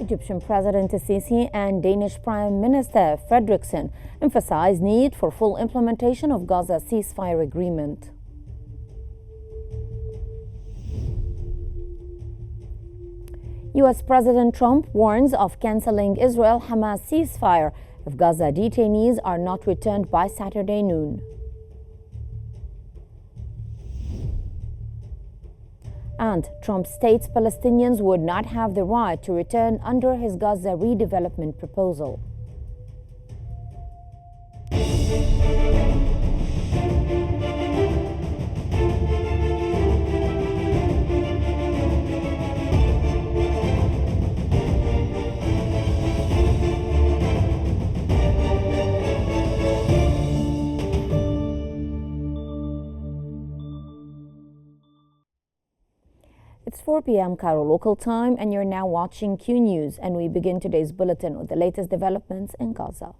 Egyptian President Sisi and Danish Prime Minister Frederiksen emphasized need for full implementation of Gaza ceasefire agreement. U.S. President Trump warns of canceling Israel-Hamas ceasefire if Gaza detainees are not returned by Saturday noon. And Trump states Palestinians would not have the right to return under his Gaza redevelopment proposal. It's 4 p.m. Cairo local time, and you're now watching Q News, and we begin today's bulletin with the latest developments in Gaza.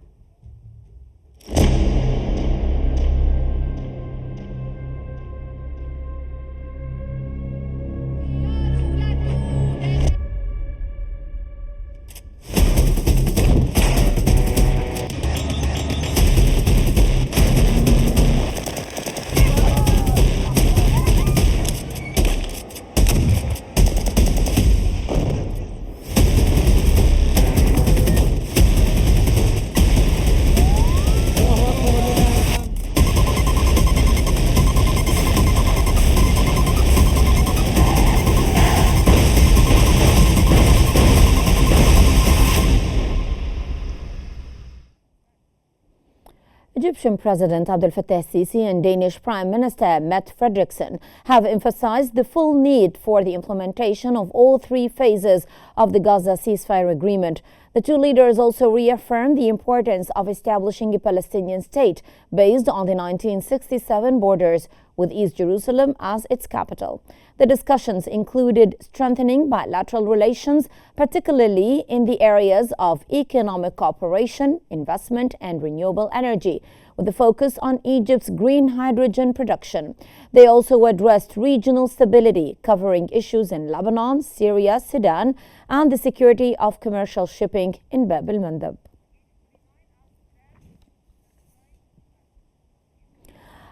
Egyptian President Abdel Fattah Sisi and Danish Prime Minister Mette Frederiksen have emphasized the full need for the implementation of all three phases of the Gaza ceasefire agreement. The two leaders also reaffirmed the importance of establishing a Palestinian state based on the 1967 borders, with East Jerusalem as its capital. The discussions included strengthening bilateral relations, particularly in the areas of economic cooperation, investment, and renewable energy, with a focus on Egypt's green hydrogen production. They also addressed regional stability, covering issues in Lebanon, Syria, Sudan, and the security of commercial shipping in Bab el-Mandeb.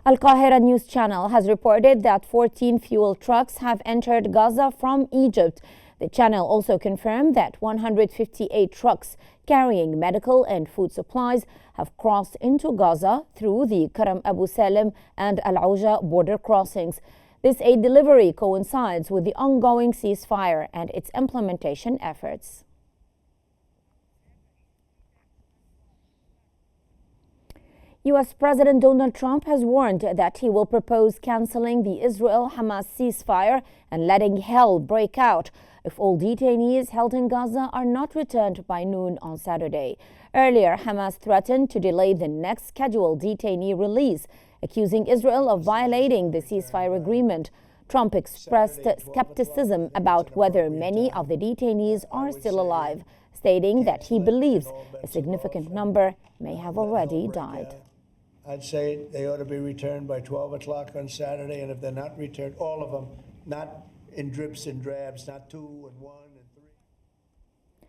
Al Qahira News Channel has reported that 14 fuel trucks have entered Gaza from Egypt. The channel also confirmed that 158 trucks carrying medical and food supplies have crossed into Gaza through the Karam Abu Salim and Al Auja border crossings. This aid delivery coincides with the ongoing ceasefire and its implementation efforts. U.S. President Donald Trump has warned that he will propose canceling the Israel-Hamas ceasefire and letting hell break out if all detainees held in Gaza are not returned by noon on Saturday. Earlier, Hamas threatened to delay the next scheduled detainee release, accusing Israel of violating the ceasefire agreement. Trump expressed skepticism about whether many of the detainees are still alive, stating that he believes a significant number may have already died. I'd say they ought to be returned by 12 o'clock on Saturday, and if they're not returned, all of them, not in drips and drabs, not 2 and 1 and 3.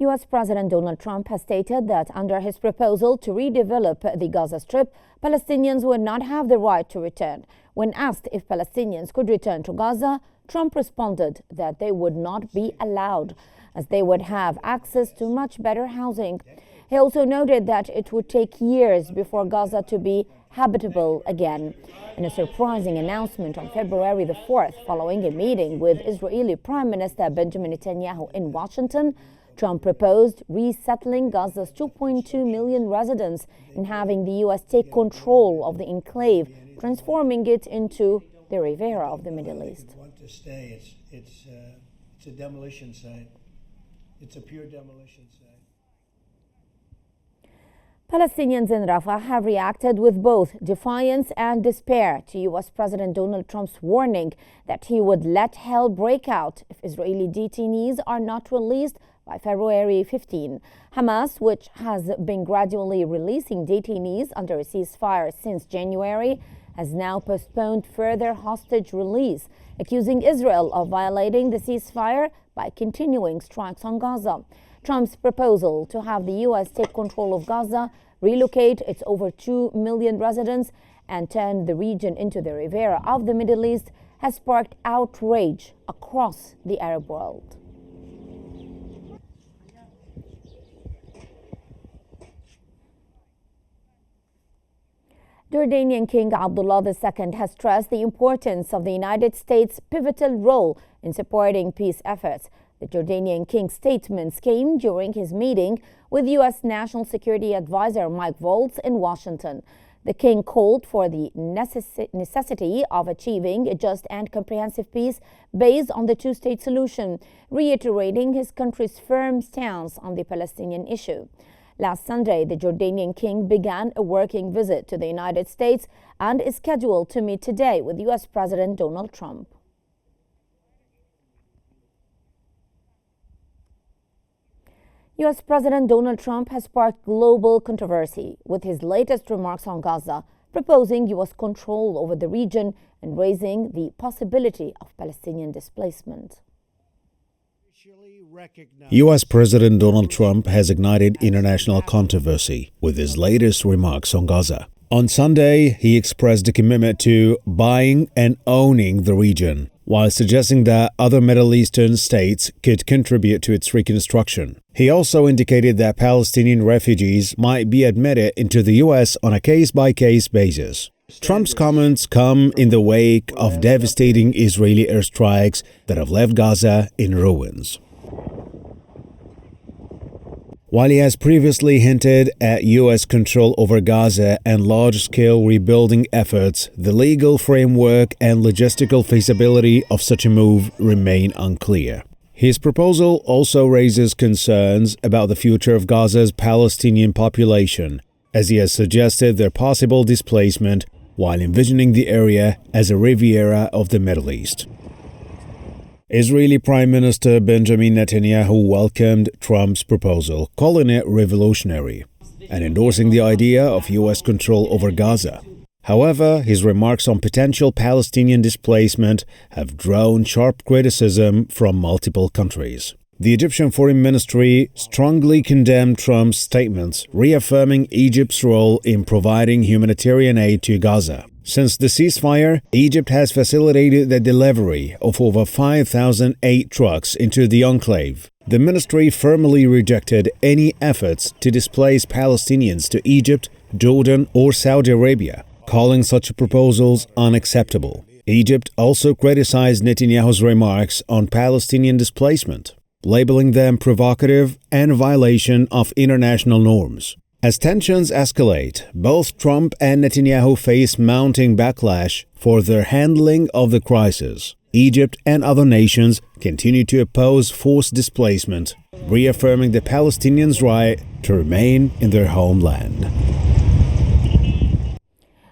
U.S. President Donald Trump has stated that under his proposal to redevelop the Gaza Strip, Palestinians would not have the right to return. When asked if Palestinians could return to Gaza, Trump responded that they would not be allowed, as they would have access to much better housing. He also noted that it would take years before Gaza to be habitable again. In a surprising announcement on February the 4th, following a meeting with Israeli Prime Minister Benjamin Netanyahu in Washington, Trump proposed resettling Gaza's 2.2 million residents and having the U.S. take control of the enclave, transforming it into the Riviera of the Middle East. Want to stay? It's a demolition site. It's a pure demolition site. Palestinians in Rafah have reacted with both defiance and despair to U.S. President Donald Trump's warning that he would let hell break out if Israeli detainees are not released by February 15. Hamas, which has been gradually releasing detainees under a ceasefire since January, has now postponed further hostage release, accusing Israel of violating the ceasefire by continuing strikes on Gaza. Trump's proposal to have the U.S. take control of Gaza, relocate its over 2 million residents, and turn the region into the Riviera of the Middle East has sparked outrage across the Arab world. Jordanian King Abdullah II has stressed the importance of the United States' pivotal role in supporting peace efforts. The Jordanian King's statements came during his meeting with U.S. National Security Advisor Mike Waltz in Washington. The King called for the necessity of achieving a just and comprehensive peace based on the two-state solution, reiterating his country's firm stance on the Palestinian issue. Last Sunday, the Jordanian King began a working visit to the United States and is scheduled to meet today with U.S. President Donald Trump. U.S. President Donald Trump has sparked global controversy with his latest remarks on Gaza, proposing U.S. control over the region and raising the possibility of Palestinian displacement. U.S. President Donald Trump has ignited international controversy with his latest remarks on Gaza. On Sunday, he expressed a commitment to buying and owning the region, while suggesting that other Middle Eastern states could contribute to its reconstruction. He also indicated that Palestinian refugees might be admitted into the U.S. on a case-by-case basis. Trump's comments come in the wake of devastating Israeli airstrikes that have left Gaza in ruins. While he has previously hinted at U.S. control over Gaza and large-scale rebuilding efforts, the legal framework and logistical feasibility of such a move remain unclear. His proposal also raises concerns about the future of Gaza's Palestinian population, as he has suggested their possible displacement while envisioning the area as a Riviera of the Middle East. Israeli Prime Minister Benjamin Netanyahu welcomed Trump's proposal, calling it revolutionary, and endorsing the idea of U.S. control over Gaza. However, his remarks on potential Palestinian displacement have drawn sharp criticism from multiple countries. The Egyptian Foreign Ministry strongly condemned Trump's statements, reaffirming Egypt's role in providing humanitarian aid to Gaza. Since the ceasefire, Egypt has facilitated the delivery of over 5,000 aid trucks into the enclave. The ministry firmly rejected any efforts to displace Palestinians to Egypt, Jordan, or Saudi Arabia, calling such proposals unacceptable. Egypt also criticized Netanyahu's remarks on Palestinian displacement, labeling them provocative and violation of international norms. As tensions escalate, both Trump and Netanyahu face mounting backlash for their handling of the crisis. Egypt and other nations continue to oppose forced displacement, reaffirming the Palestinians' right to remain in their homeland.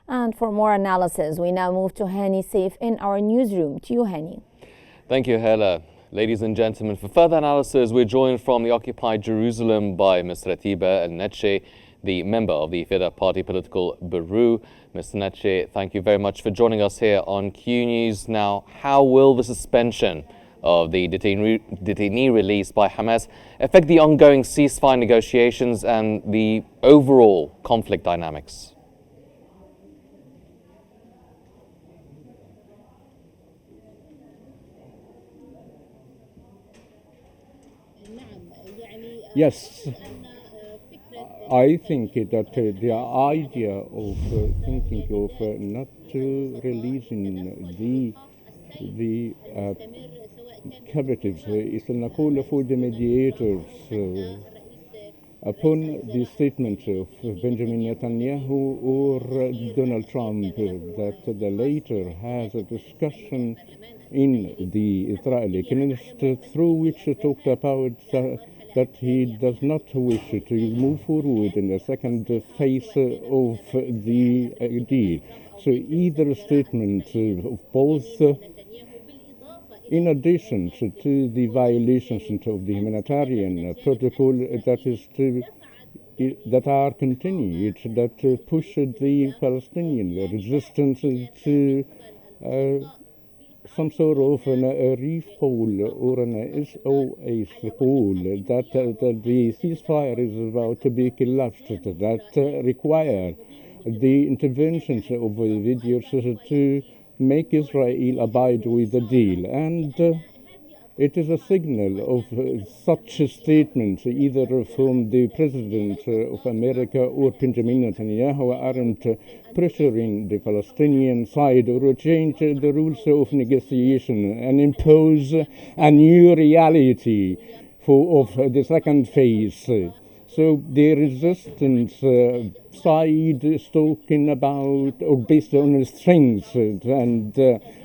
And for more analysis, we now move to Hani Saif in our newsroom. To you, Hani. Thank you, Hela. Ladies and gentlemen, for further analysis, we're joined from the occupied Jerusalem by Ms. Ratiba El-Netche, the member of the Fida Party Political Bureau. Mr. Netche, thank you very much for joining us here on Q News. Now, how will the suspension of the detainee release by Hamas affect the ongoing ceasefire negotiations and the overall conflict dynamics? Yes, I think that the idea of thinking of not releasing the captives is نقول for the mediators upon the statement of Benjamin Netanyahu or Donald Trump that the later has a discussion in the Israeli Knesset through which talked about that he does not wish to move forward in the second phase of the deal. So either statement of both, in addition to the violations of the humanitarian protocol that is to that are continued, that push the Palestinian resistance to some sort of a reef poll or an SOS poll that the ceasefire is about to be collapsed, that require the interventions of the videos to make Israel abide with the deal. And it is a signal of such statements, either from the President of America or Benjamin Netanyahu, aren't pressuring the Palestinian side or change the rules of negotiation and impose a new reality of the second phase. So the resistance side is talking about, or based on strengths, and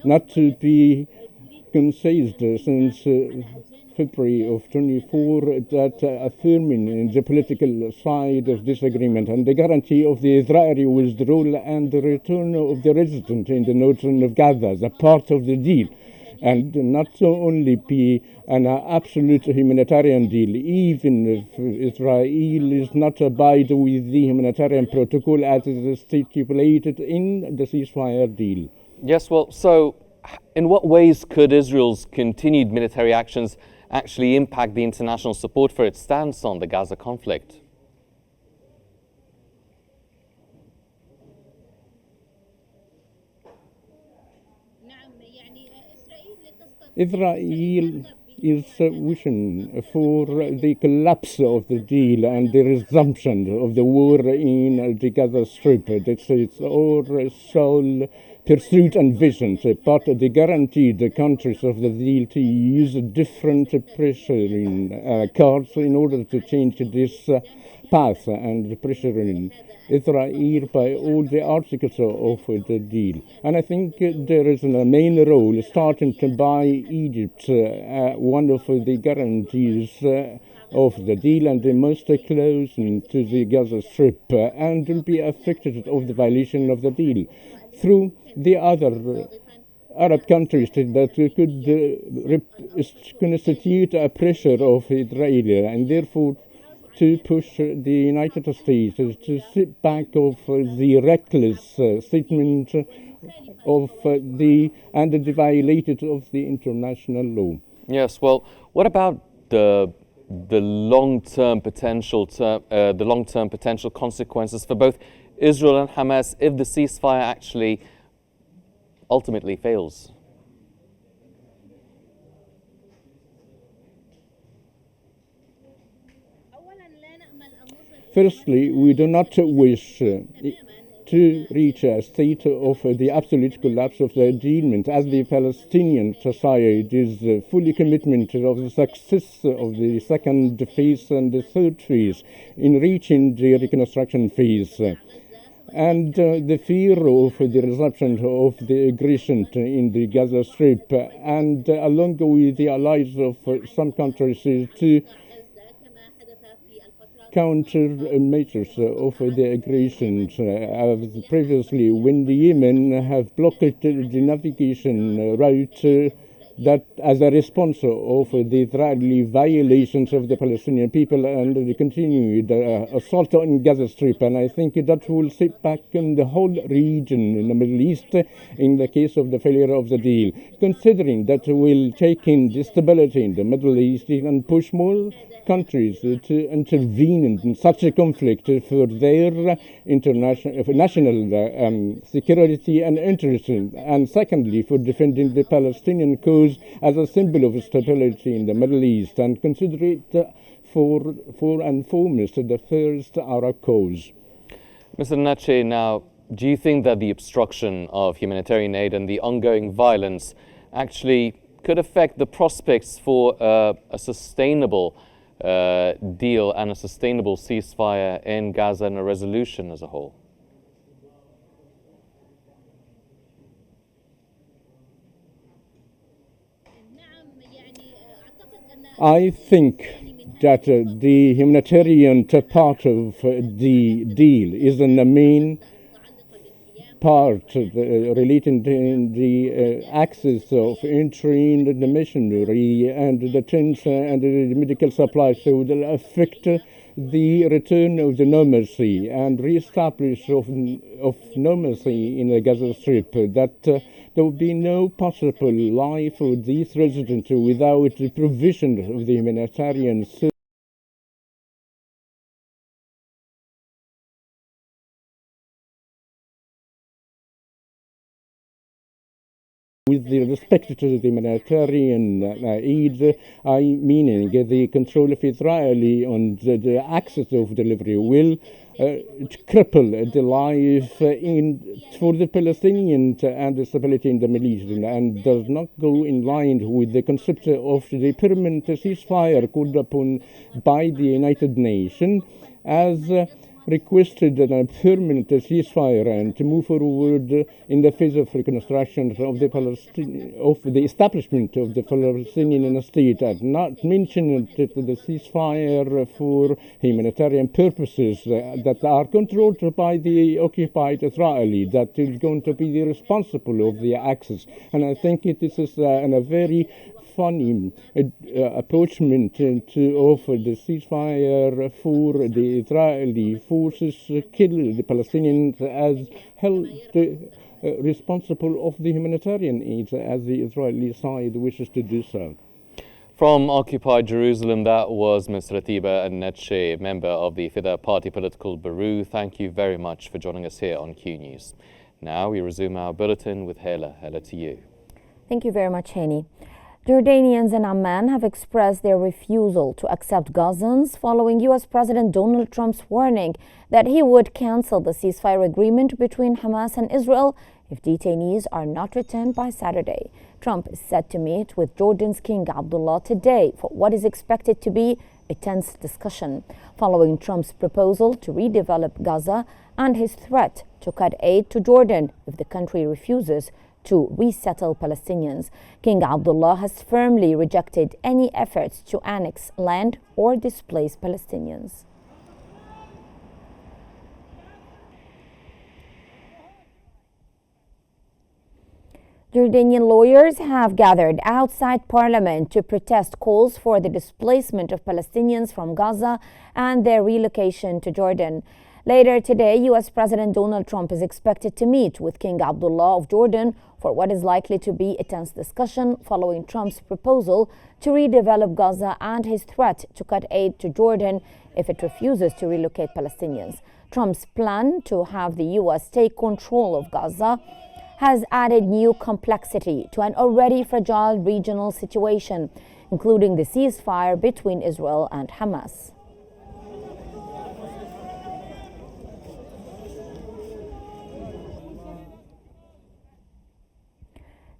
not to be conceived since February of 24, that affirming the political side of disagreement and the guarantee of the Israeli withdrawal and the return of the resident in the northern of Gaza as a part of the deal, and not only be an absolute humanitarian deal, even if Israel is not abide with the humanitarian protocol as is stipulated in the ceasefire deal. Yes, well, so in what ways could Israel's continued military actions actually impact the international support for its stance on the Gaza conflict? Israel is wishing for the collapse of the deal and the resumption of the war in the Gaza Strip. It's our sole pursuit and vision, but the guaranteed countries of the deal to use different pressuring cards in order to change this path and pressuring Israel by all the articles of the deal. And I think there is a main role starting to by Egypt, one of the guarantees of the deal and the most close to the Gaza Strip, and will be affected of the violation of the deal through the other Arab countries that could constitute a pressure of Israel, and therefore to push the United States to sit back of the reckless statement of the violated of the international law. Yes, well, what about the long-term potential consequences for both Israel and Hamas if the ceasefire actually ultimately fails? Firstly, we do not wish to reach a state of the absolute collapse of the agreement, as the Palestinian society is fully committed of the success of the second phase and the third phase in reaching the reconstruction phase. And the fear of the resumption of the aggression in the Gaza Strip, and along with the allies of some countries to countermeasures of the aggression. As previously, when the Yemen have blocked the navigation route that as a response of the Israeli violations of the Palestinian people and the continued assault on Gaza Strip. And I think that will sit back in the whole region in the Middle East in the case of the failure of the deal, considering that will take in the stability in the Middle East and push more countries to intervene in such a conflict for their national security and interest, and secondly for defending the Palestinian cause as a symbol of stability in the Middle East, and consider it for and foremost the first Arab cause. Mr. Netanyahu, now, do you think that the obstruction of humanitarian aid and the ongoing violence actually could affect the prospects for a sustainable deal and a sustainable ceasefire in Gaza and a resolution as a whole? I think that the humanitarian part of the deal is in the main part relating to the access of entry in the machinery and the tents and the medical supplies, so it will affect the return of the normalcy and re-establish of normalcy in the Gaza Strip, that there will be no possible life for these residents without the provision of the humanitarian service. With respect to the humanitarian aid, I mean the control of Israel on the access of delivery will cripple the life for the Palestinians and the stability in the Middle East, and does not go in line with the concept of the permanent ceasefire called upon by the United Nations as requested a permanent ceasefire and to move forward in the phase of reconstruction of the establishment of the Palestinian state, and not mentioned that the ceasefire for humanitarian purposes that are controlled by the occupied Israeli, that is going to be the responsible of the access. And I think this is a very funny approachment to offer the ceasefire for the Israeli forces kill the Palestinians as held responsible of the humanitarian aid as the Israeli side wishes to do so. From occupied Jerusalem, that was Ms. Ratiba Al-Netche, member of the Fida Party Political Bureau. Thank you very much for joining us here on Q News. Now we resume our bulletin with Hela. Hela, to you. Thank you very much, Haney. Jordanians in Amman have expressed their refusal to accept Gazans following U.S. President Donald Trump's warning that he would cancel the ceasefire agreement between Hamas and Israel if detainees are not returned by Saturday. Trump is set to meet with Jordan's King Abdullah today for what is expected to be a tense discussion, following Trump's proposal to redevelop Gaza and his threat to cut aid to Jordan if the country refuses to resettle Palestinians. King Abdullah has firmly rejected any efforts to annex land or displace Palestinians. Jordanian lawyers have gathered outside parliament to protest calls for the displacement of Palestinians from Gaza and their relocation to Jordan. Later today, U.S. President Donald Trump is expected to meet with King Abdullah of Jordan for what is likely to be a tense discussion following Trump's proposal to redevelop Gaza and his threat to cut aid to Jordan if it refuses to relocate Palestinians. Trump's plan to have the U.S. take control of Gaza has added new complexity to an already fragile regional situation, including the ceasefire between Israel and Hamas.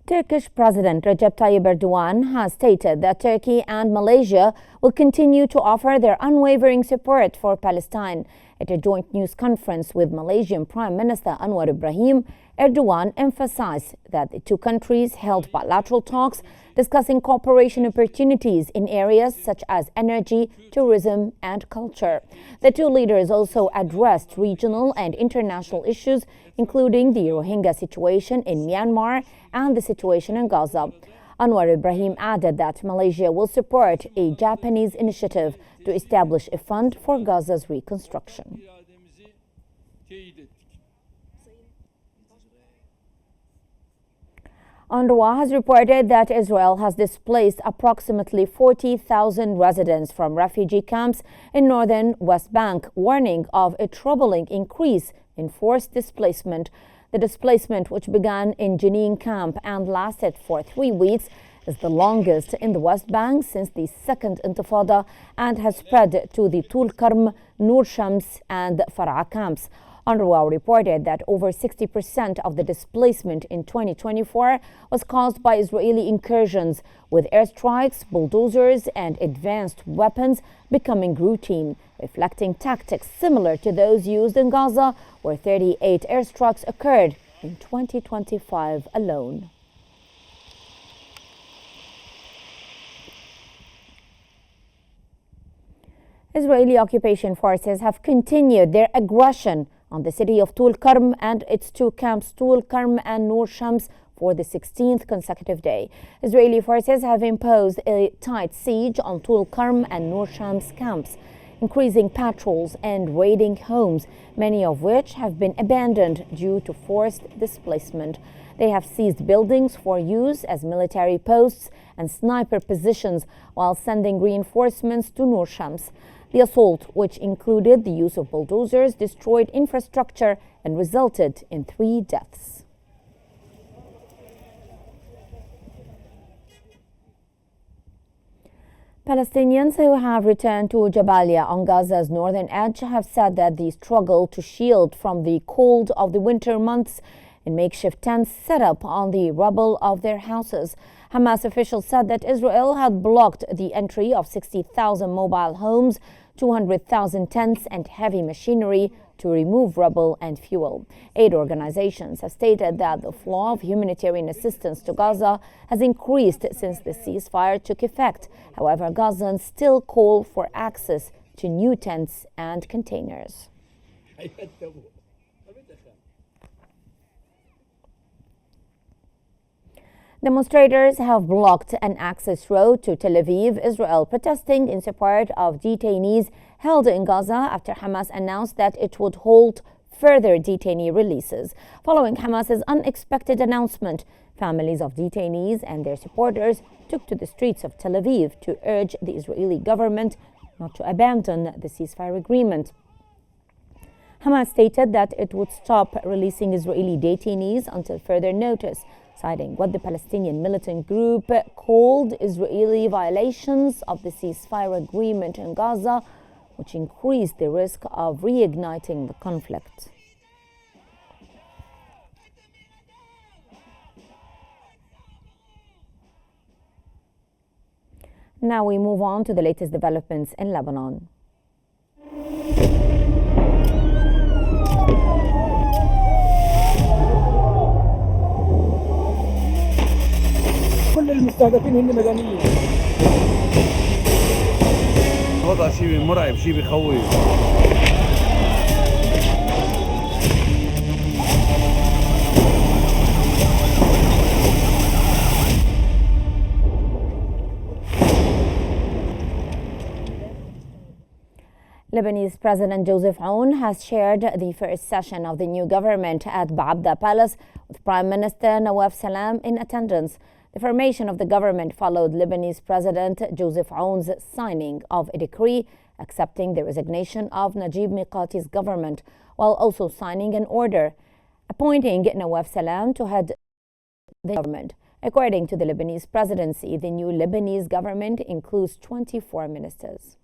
Turkish President Recep Tayyip Erdogan has stated that Turkey and Malaysia will continue to offer their unwavering support for Palestine. At a joint news conference with Malaysian Prime Minister Anwar Ibrahim, Erdogan emphasized that the two countries held bilateral talks discussing cooperation opportunities in areas such as energy, tourism, and culture. The two leaders also addressed regional and international issues, including the Rohingya situation in Myanmar and the situation in Gaza. Anwar Ibrahim added that Malaysia will support a Japanese initiative to establish a fund for Gaza's reconstruction. UNRWA has reported that Israel has displaced approximately 40,000 residents from refugee camps in northern West Bank, warning of a troubling increase in forced displacement. The displacement, which began in Jenin camp and lasted for 3 weeks, is the longest in the West Bank since the Second Intifada and has spread to the Tulkarm, Nur Shams and Farah camps. UNRWA reported that over 60% of the displacement in 2024 was caused by Israeli incursions, with airstrikes, bulldozers, and advanced weapons becoming routine, reflecting tactics similar to those used in Gaza, where 38 airstrikes occurred in 2025 alone. Israeli occupation forces have continued their aggression on the city of Tulkarm and its two camps, Tulkarm and Nur Shams, for the 16th consecutive day. Israeli forces have imposed a tight siege on Tulkarm and Nur Shams camps. increasing patrols and raiding homes, many of which have been abandoned due to forced displacement. They have seized buildings for use as military posts and sniper positions while sending reinforcements to Nur Shams. The assault, which included the use of bulldozers, destroyed infrastructure and resulted in 3 deaths. Palestinians who have returned to Jabalia on Gaza's northern edge have said that the struggle to shield from the cold of the winter months in makeshift tents set up on the rubble of their houses. Hamas officials said that Israel had blocked the entry of 60,000 mobile homes, 200,000 tents and heavy machinery to remove rubble and fuel. Aid organizations have stated that the flow of humanitarian assistance to Gaza has increased since the ceasefire took effect. However, Gazans still call for access to new tents and containers. Demonstrators have blocked an access road to Tel Aviv, Israel, protesting in support of detainees held in Gaza after Hamas announced that it would hold further detainee releases. Following Hamas's unexpected announcement, families of detainees and their supporters took to the streets of Tel Aviv to urge the Israeli government not to abandon the ceasefire agreement. Hamas stated that it would stop releasing Israeli detainees until further notice, citing what the Palestinian militant group called Israeli violations of the ceasefire agreement in Gaza, which increased the risk of reigniting the conflict. Now we move on to the latest developments in Lebanon. كل المستهدفين هن مدنيين. وضع شيء مرعب، شيء بخوف. Lebanese President Joseph Aoun has chaired the first session of the new government at Ba'abda Palace, with Prime Minister Nawaf Salam in attendance. The formation of the government followed Lebanese President Joseph Aoun's signing of a decree accepting the resignation of Najib Mikati's government, while also signing an order appointing Nawaf Salam to head the government. According to the Lebanese presidency, the new Lebanese government includes 24 ministers.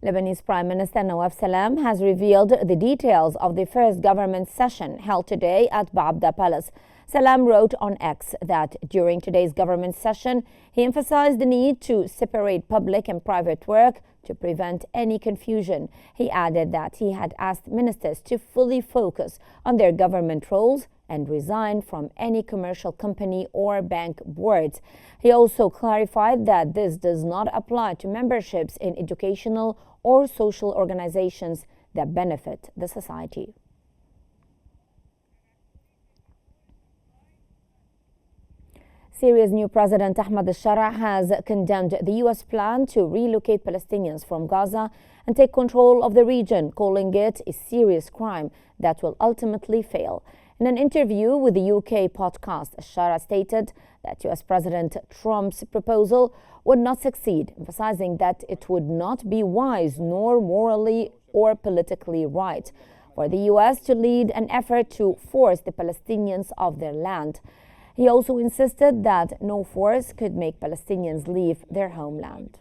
Lebanese Prime Minister Nawaf Salam has revealed the details of the first government session held today at Ba'abda Palace. Salam wrote on X that during today's government session, he emphasized the need to separate public and private work to prevent any confusion. He added that he had asked ministers to fully focus on their government roles and resign from any commercial company or bank boards. He also clarified that this does not apply to memberships in educational or social organizations that benefit the society. Syria's new president Ahmad al-Shara has condemned the U.S. plan to relocate Palestinians from Gaza and take control of the region, calling it a serious crime that will ultimately fail. In an interview with the UK podcast, al-Shara stated that U.S. President Trump's proposal would not succeed, emphasizing that it would not be wise nor morally or politically right for the U.S. to lead an effort to force the Palestinians off their land. He also insisted that no force could make Palestinians leave their homeland.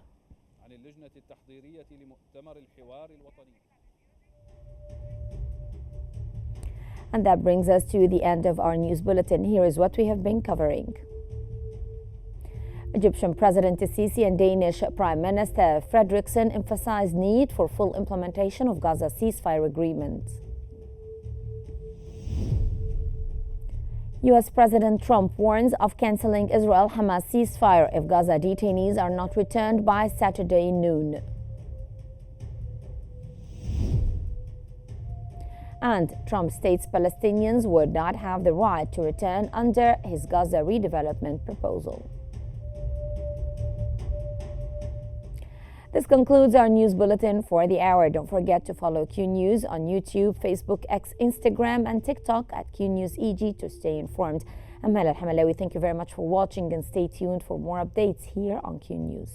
And that brings us to the end of our news bulletin. Here is what we have been covering. Egyptian President Sisi and Danish Prime Minister Frederiksen emphasized need for full implementation of Gaza ceasefire agreement. U.S. President Trump warns of canceling Israel-Hamas ceasefire if Gaza detainees are not returned by Saturday noon. And Trump states Palestinians would not have the right to return under his Gaza redevelopment proposal. This concludes our news bulletin for the hour. Don't forget to follow Q News on YouTube, Facebook, X, Instagram, and TikTok at Qnews EG to stay informed. I'm Mala Al-Hamalawi. Thank you very much for watching and stay tuned for more updates here on Q News.